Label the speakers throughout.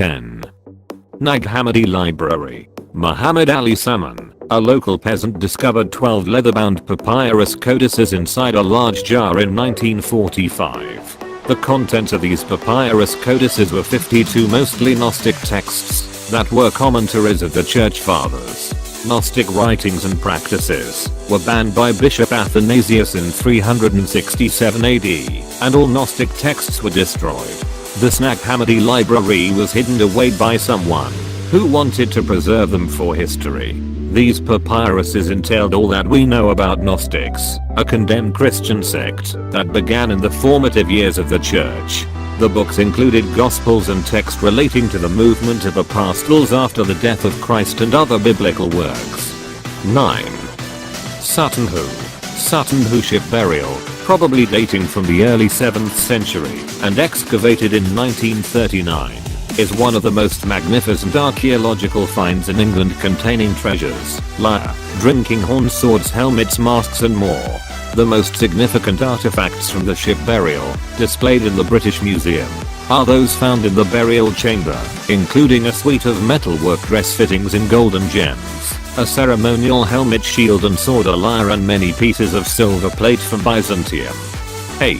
Speaker 1: 10. Nag Hammadi Library. Muhammad Ali Saman, a local peasant, discovered 12 leather-bound papyrus codices inside a large jar in 1945. The contents of these papyrus codices were 52 mostly Gnostic texts that were commentaries of the Church Fathers. Gnostic writings and practices were banned by Bishop Athanasius in 367 AD, and all Gnostic texts were destroyed. The Nag Hammadi library was hidden away by someone who wanted to preserve them for history. These papyruses entailed all that we know about Gnostics, a condemned Christian sect that began in the formative years of the church. The books included gospels and text relating to the movement of apostles after the death of Christ and other biblical works. 9. Sutton Hoo ship burial, probably dating from the early 7th century and excavated in 1939. Is one of the most magnificent archaeological finds in England, containing treasures, lyre, drinking horns, swords, helmets, masks and more. The most significant artifacts from the ship burial, displayed in the British Museum, are those found in the burial chamber, including a suite of metalwork dress fittings in gold and gems, a ceremonial helmet, shield and sword, a lyre and many pieces of silver plate from Byzantium. 8.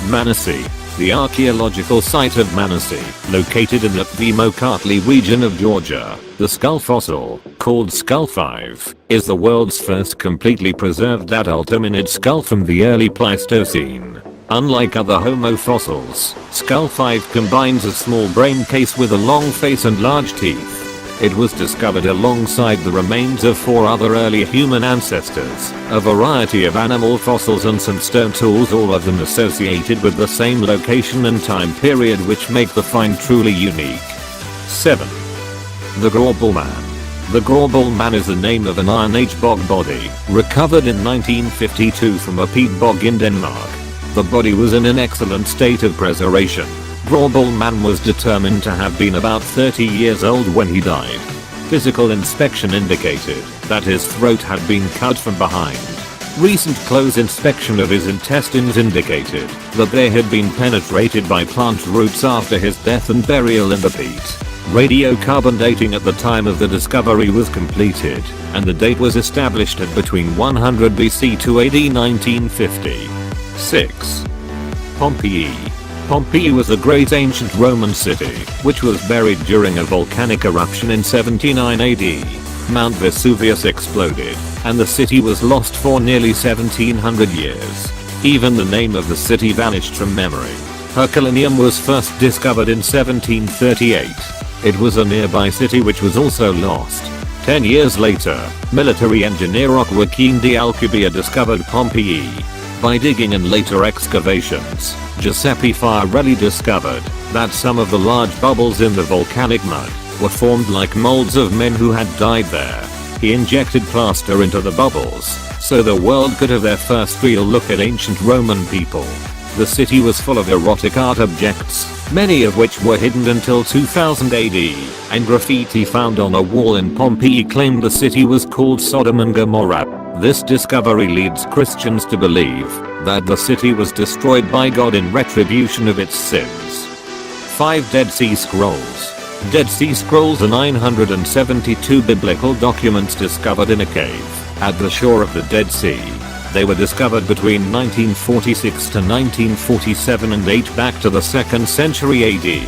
Speaker 1: Manassi. The archaeological site of Manassi, located in the Thermokartli region of Georgia, the skull fossil, called Skull 5, is the world's first completely preserved adult hominid skull from the early Pleistocene. Unlike other Homo fossils, Skull 5 combines a small brain case with a long face and large teeth. It was discovered alongside the remains of 4 other early human ancestors, a variety of animal fossils and some stone tools, all of them associated with the same location and time period, which make the find truly unique. 7. The Grorbel Man. The Grorbel Man is the name of an Iron Age bog body, recovered in 1952 from a peat bog in Denmark. The body was in an excellent state of preservation. Grorbel Man was determined to have been about 30 years old when he died. Physical inspection indicated that his throat had been cut from behind. Recent close inspection of his intestines indicated that they had been penetrated by plant roots after his death and burial in the peat. Radiocarbon dating at the time of the discovery was completed, and the date was established at between 100 BC to AD 1950. 6. Pompeii. Pompeii was a great ancient Roman city, which was buried during a volcanic eruption in 79 AD. Mount Vesuvius exploded, and the city was lost for nearly 1700 years. Even the name of the city vanished from memory. Herculaneum was first discovered in 1738. It was a nearby city which was also lost. 10 years later, military engineer Joaquin de Alcubierre discovered Pompeii. By digging and later excavations, Giuseppe Fiorelli discovered that some of the large bubbles in the volcanic mud were formed like molds of men who had died there. He injected plaster into the bubbles, so the world could have their first real look at ancient Roman people. The city was full of erotic art objects, many of which were hidden until 2000 AD, and graffiti found on a wall in Pompeii claimed the city was called Sodom and Gomorrah. This discovery leads Christians to believe that the city was destroyed by God in retribution of its sins. 5 Dead Sea Scrolls. Dead Sea Scrolls are 972 biblical documents discovered in a cave at the shore of the Dead Sea. They were discovered between 1946 to 1947 and date back to the 2nd century AD.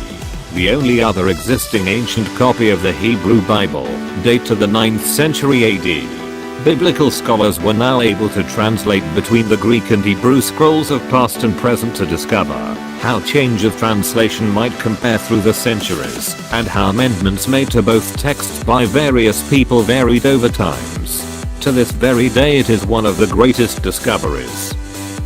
Speaker 1: The only other existing ancient copy of the Hebrew Bible date to the 9th century AD. Biblical scholars were now able to translate between the Greek and Hebrew scrolls of past and present to discover how change of translation might compare through the centuries, and how amendments made to both texts by various people varied over times. To this very day it is one of the greatest discoveries.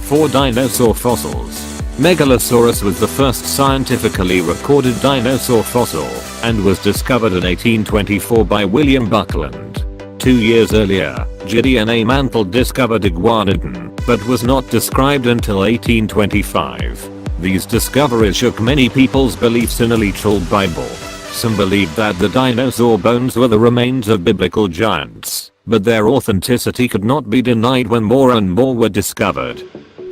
Speaker 1: 4 Dinosaur fossils. Megalosaurus was the first scientifically recorded dinosaur fossil, and was discovered in 1824 by William Buckland. 2 years earlier, Gideon A. Mantle discovered Iguanodon, but was not described until 1825. These discoveries shook many people's beliefs in a literal Bible. Some believed that the dinosaur bones were the remains of biblical giants, but their authenticity could not be denied when more and more were discovered.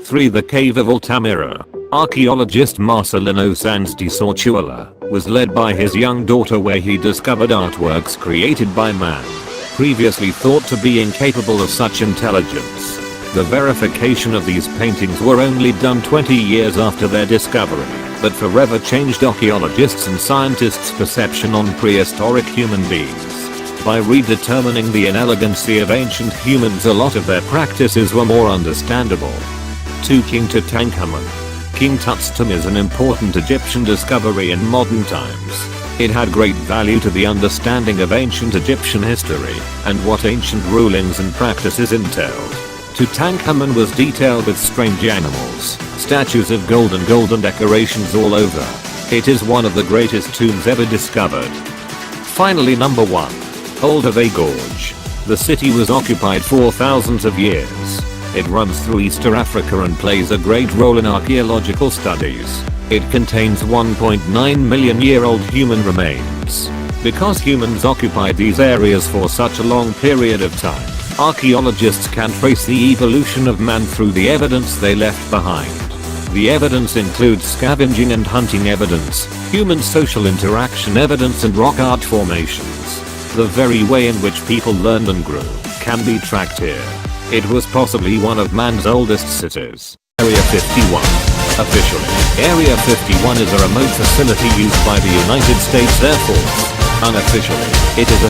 Speaker 1: 3 The Cave of Altamira. Archaeologist Marcelino Sanz de Sortuola was led by his young daughter where he discovered artworks created by man, previously thought to be incapable of such intelligence. The verification of these paintings were only done 20 years after their discovery, but forever changed archaeologists' and scientists' perception on prehistoric human beings. By redetermining the inelegancy of ancient humans, a lot of their practices were more understandable. 2. King Tutankhamun. King Tut's tomb is an important Egyptian discovery in modern times. It had great value to the understanding of ancient Egyptian history and what ancient rulings and practices entailed. Tutankhamun was detailed with strange animals, statues of gold and golden decorations all over. It is one of the greatest tombs ever discovered. Finally, number 1. Olduvai Gorge. The city was occupied for thousands of years. It runs through Eastern Africa and plays a great role in archaeological studies. It contains 1.9 million year old human remains. Because humans occupied these areas for such a long period of time, archaeologists can trace the evolution of man through the evidence they left behind. The evidence includes scavenging and hunting evidence, human social interaction evidence, and rock art formations. The very way in which people learned and grew can be tracked here. It was possibly one of man's oldest cities. Area 51. Officially, Area 51 is a remote facility used by the United States Air Force. Unofficially, it is a